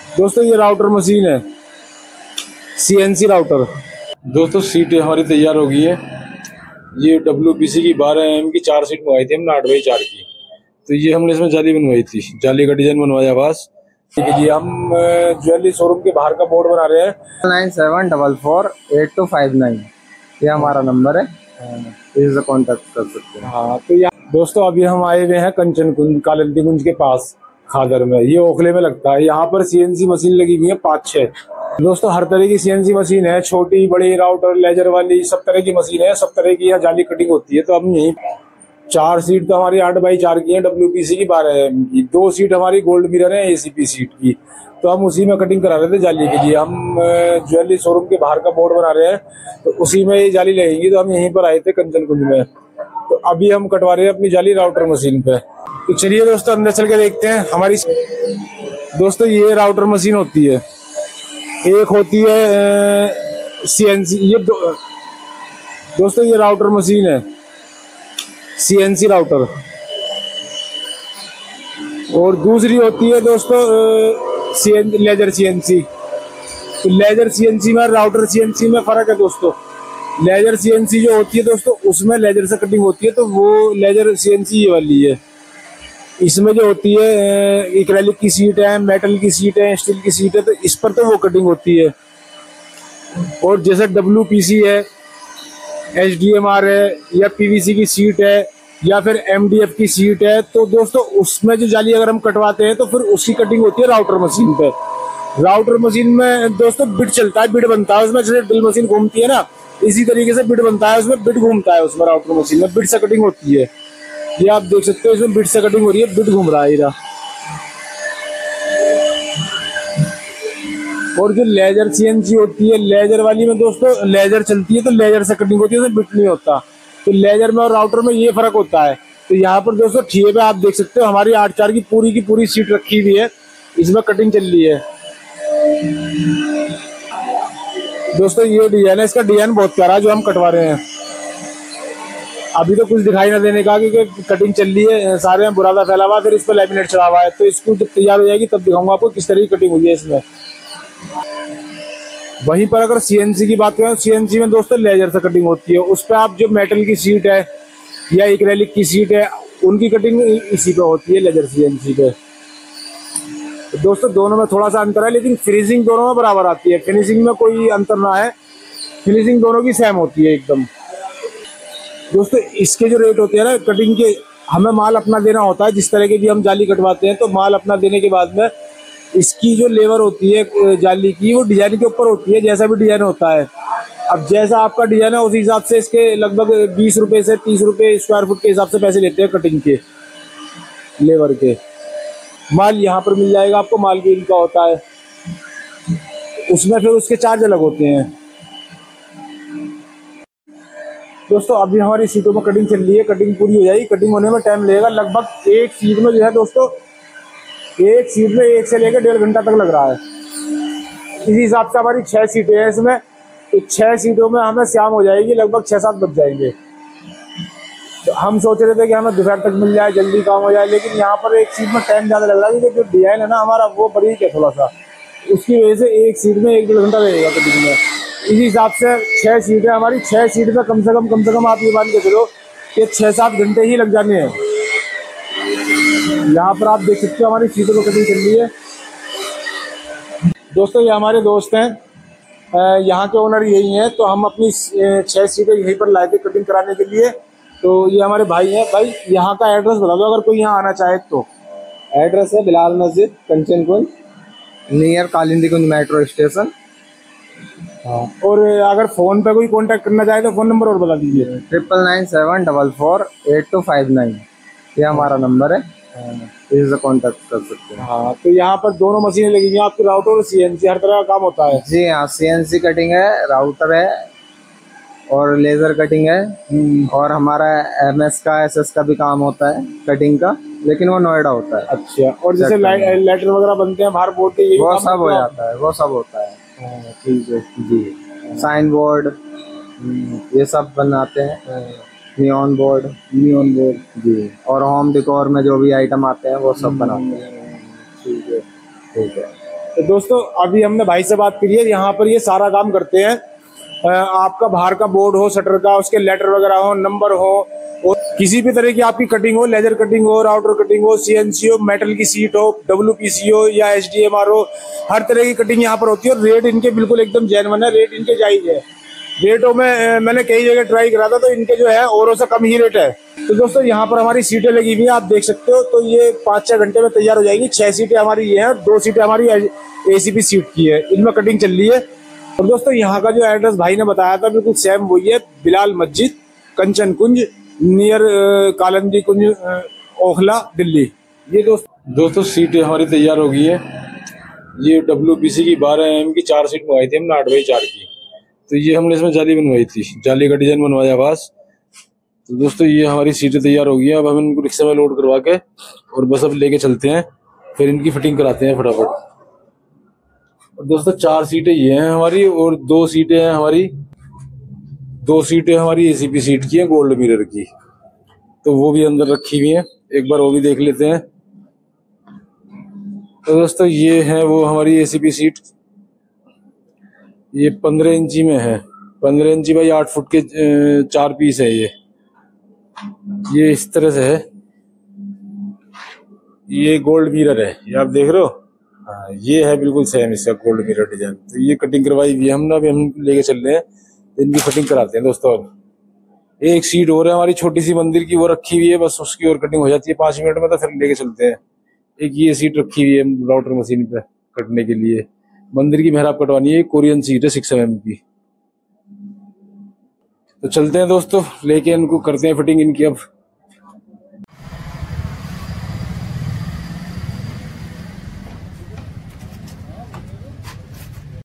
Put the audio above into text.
दोस्तों ये router machine है, CNC राउटर। दोस्तों सीट हमारी तैयार हो गई है। ये WPC की 12 mm की 4 सीट मंगाई थी हमने 8x4 की। तो ये हमने इसमें जाली बनवाई थी, जाली का डिजाइन बनवाया बस। जी हम ज्वेलरी शोरूम के बाहर का बोर्ड बना रहे हैं। 97448259 ये हमारा नंबर है, इससे कांटेक्ट कर सकते हैं। हाँ तो दोस्तों अभी हम आए हुए हैं कंचन कुंज, कालिंदी कुंज के पास खादर में। ये ओखले में लगता है। यहाँ पर CNC मशीन लगी हुई है 5-6। दोस्तों हर तरह की CNC मशीन है, छोटी बड़ी, राउटर, लेजर वाली, सब तरह की मशीन है। सब तरह की यहाँ जाली कटिंग होती है। तो हम यही 4 सीट तो हमारी 8x4 की है, WPC की 12 mm की। 2 सीट हमारी गोल्ड मिरर है ACP सीट की। तो हम उसी में कटिंग करा रहे थे जाली के लिए। हम ज्वेलरी शोरूम के बाहर का बोर्ड बना रहे हैं, तो उसी में ये जाली लगेगी। तो हम यहीं पर आए थे कंचन कुंज में। तो अभी हम कटवा रहे हैं अपनी जाली राउटर मशीन पे। तो चलिए दोस्तों अंदर चल के देखते हैं हमारी। दोस्तों ये राउटर मशीन होती है, एक होती है CNC। ये दोस्तों ये राउटर मशीन है, CNC राउटर। और दूसरी होती है दोस्तों लेजर CNC। तो लेजर CNC में राउटर CNC में फर्क है दोस्तों। लेजर CNC जो होती है दोस्तों, उसमें लेजर से कटिंग होती है। तो वो लेजर CNC ये वाली है। इसमें जो होती है एक्रेलिक की सीट है, मेटल की सीट है, स्टील की सीट है। तो इस पर तो वो कटिंग होती है। और जैसे WPC है, HDMR है, या PVC की सीट है, या फिर MDF की सीट है, तो दोस्तों उसमें जो जाली अगर हम कटवाते हैं तो फिर उसकी कटिंग होती है राउटर मशीन पे। राउटर मशीन में दोस्तों बिट चलता है, बिट बनता है उसमें। जैसे ड्रिल मशीन घूमती है ना, इसी तरीके से बिट बनता है उसमें, बिट घूमता है उसमें। राउटर मशीन में बिट से कटिंग होती है। ये आप देख सकते हो, इसमें बिट से कटिंग हो रही है, बिट घूम रहा है। और जो लेजर CNC होती है, लेजर वाली में दोस्तों लेजर चलती है, तो लेजर से कटिंग होती है, उसमें बिट नहीं होता। तो लेजर में और राउटर में ये फर्क होता है। तो यहाँ पर दोस्तों ठिए पे आप देख सकते हो हमारी 8x4 की पूरी सीट रखी हुई है, इसमें कटिंग चल रही है। दोस्तों ये डिजाइन है, इसका डिजाइन बहुत प्यारा है जो हम कटवा रहे हैं। अभी तो कुछ दिखाई ना देने का, क्योंकि कटिंग चल रही है, सारे में बुरादा फैला हुआ, फिर इस पर लैमिनेट चढ़ा हुआ है। तो इसको जब तैयार हो जाएगी तब दिखाऊंगा आपको किस तरह की कटिंग हुई है इसमें। वहीं पर अगर CNC की बात करें, CNC में दोस्तों लेजर से कटिंग होती है। उस पर आप जो मेटल की सीट है या एक्रेलिक की सीट है, उनकी कटिंग इसी पे होती है, लेजर CNC पे। तो दोस्तों दोनों में थोड़ा सा अंतर है, लेकिन फिनिशिंग दोनों में बराबर आती है। फिनिशिंग में कोई अंतर ना है, फिनिशिंग दोनों की सेम होती है एकदम। दोस्तों इसके जो रेट होते हैं ना कटिंग के, हमें माल अपना देना होता है। जिस तरह के भी हम जाली कटवाते हैं, तो माल अपना देने के बाद में इसकी जो लेबर होती है जाली की, वो डिजाइन के ऊपर होती है, जैसा भी डिजाइन होता है। अब जैसा आपका डिजाइन है उस हिसाब से इसके लगभग 20 रुपए से 30 रुपए स्क्वायर फुट के हिसाब से पैसे लेते हैं कटिंग के, लेबर के। माल यहाँ पर मिल जाएगा आपको, माल भी इनका होता है, उसमें फिर उसके चार्ज अलग होते हैं। दोस्तों अभी हमारी सीटों में कटिंग चल रही है, कटिंग पूरी हो जाएगी। कटिंग होने में टाइम लगेगा, लगभग एक सीट में जो है दोस्तों, एक सीट में 1 से लेकर 1.5 घंटा तक लग रहा है। इसी हिसाब से हमारी 6 सीटें हैं इसमें। तो 6 सीटों में हमें शाम हो जाएगी, लगभग 6-7 बज जाएंगे। तो हम सोच रहे थे कि हमें दोपहर तक मिल जाए, जल्दी काम हो जाए, लेकिन यहाँ पर एक सीट में टाइम ज़्यादा लग रहा है, क्योंकि जो डिजाइन है ना हमारा वो बारीक है थोड़ा सा, उसकी वजह से एक सीट में 1-1.5 घंटा लगेगा कटिंग में। इसी हिसाब से 6 सीटें हमारी, 6 सीट में कम से कम आप ये मान के चलो कि 6-7 घंटे ही लग जाने हैं। यहाँ पर आप देख सकते हो हमारी सीटों में कटिंग चल रही है। दोस्तों ये हमारे दोस्त हैं, यहाँ के ओनर यही हैं। तो हम अपनी 6 सीटें यहीं पर लाए थे कटिंग कराने के लिए। तो ये हमारे भाई हैं। भाई यहाँ का एड्रेस बता दो अगर कोई यहाँ आना चाहे तो। एड्रेस है बिलाल मस्जिद, कंचन कुंज, नियर कालिंदी कुंज मेट्रो स्टेशन। हाँ, और अगर फ़ोन पे कोई कांटेक्ट करना चाहे तो फ़ोन नंबर और बता दीजिए। 9997448259 ये हमारा नंबर है, इससे कांटेक्ट कर सकते हैं। हाँ तो यहाँ पर दोनों मशीनें लगी हुई हैं आपकी, राउटर और CNC, हर तरह का काम होता है। जी हाँ, CNC कटिंग है, राउटर है और लेज़र कटिंग है। और हमारा MS का SS का भी काम होता है कटिंग का, लेकिन वो नोएडा होता है। अच्छा, और जैसे लेटर वगैरह बनते हैं बाहर बोर्ड के, वो सब हो जाता है, वो सब होता है। ठीक है जी, साइन बोर्ड ये सब बनाते हैं, नियॉन बोर्ड जी, और होम डेकोर में जो भी आइटम आते हैं वो सब बनाते हैं। ठीक है। ठीक है। तो दोस्तों अभी हमने भाई से बात करी है, यहाँ पर ये सारा काम करते हैं। आपका बाहर का बोर्ड हो, शटर का, उसके लेटर वगैरह हो, नंबर हो, और किसी भी तरह की आपकी कटिंग हो, लेजर कटिंग हो, राउटर कटिंग हो, सीएनसी हो, मेटल की सीट हो, डब्ल्यूपीसी हो या एचडीएमआर हो, हर तरह की कटिंग यहाँ पर होती है। और रेट इनके बिल्कुल एकदम जेन्युइन है, रेट इनके जायज है। रेटों में मैंने कई जगह ट्राई करा था, तो इनके जो है औरों से कम ही रेट है। तो दोस्तों यहाँ पर हमारी सीटें लगी हुई है, आप देख सकते हो। तो ये 5-6 घंटे में तैयार हो जाएगी। 6 सीटें हमारी ये है, 2 सीटें हमारी एसीपी सीट की है, इनमें कटिंग चल रही है। और दोस्तों यहाँ का जो एड्रेस भाई ने बताया था बिल्कुल सेम वही है, बिलाल मस्जिद, कंचन कुंज, नियर कालंदी कुंज, ओखला, दिल्ली। ये दोस्तों सीटें हमारी तैयार हो गई है। ये डब्ल्यूपीसी की 12 mm की 4 सीट मंगवाई थी हमने 8x4 की। तो ये हमने इसमें जाली बनवाई थी, जाली का डिजाइन बनवाया बस। तो दोस्तों ये हमारी सीटें तैयार हो गई है। अब हम इनको रिक्शे में लोड करवा के और बस अब लेके चलते हैं, फिर इनकी फिटिंग कराते हैं फटाफट। और दोस्तों 4 सीटें ये हैं हमारी, और 2 सीटें हैं हमारी, 2 सीटें हमारी एसीपी सीट की हैं गोल्ड मिरर की। तो वो भी अंदर रखी हुई हैं, एक बार वो भी देख लेते हैं। तो दोस्तों ये है वो हमारी एसीपी सीट। ये 15 इंची में है, 15 इंची बाई 8 फुट के 4 पीस है। ये इस तरह से है। ये गोल्ड मिरर है, ये आप देख रहे हो। हाँ ये है बिल्कुल सेम इसका गोल्ड मिरर डिजाइन। तो ये कटिंग करवाई हुई है हमने, अभी हम लेके चल रहे हैं, इनकी फिटिंग कराते हैं दोस्तों। अब एक सीट और है हमारी छोटी सी मंदिर की, वो रखी हुई है, बस उसकी और कटिंग हो जाती है 5 मिनट में, तो फिर लेके चलते हैं। एक ये सीट रखी हुई है राउटर मशीन पे कटने के लिए, मंदिर की मेहराब कटवानी है। कोरियन सीट है 6 mm की। तो चलते हैं दोस्तों, लेके इनको करते हैं फिटिंग इनकी अब।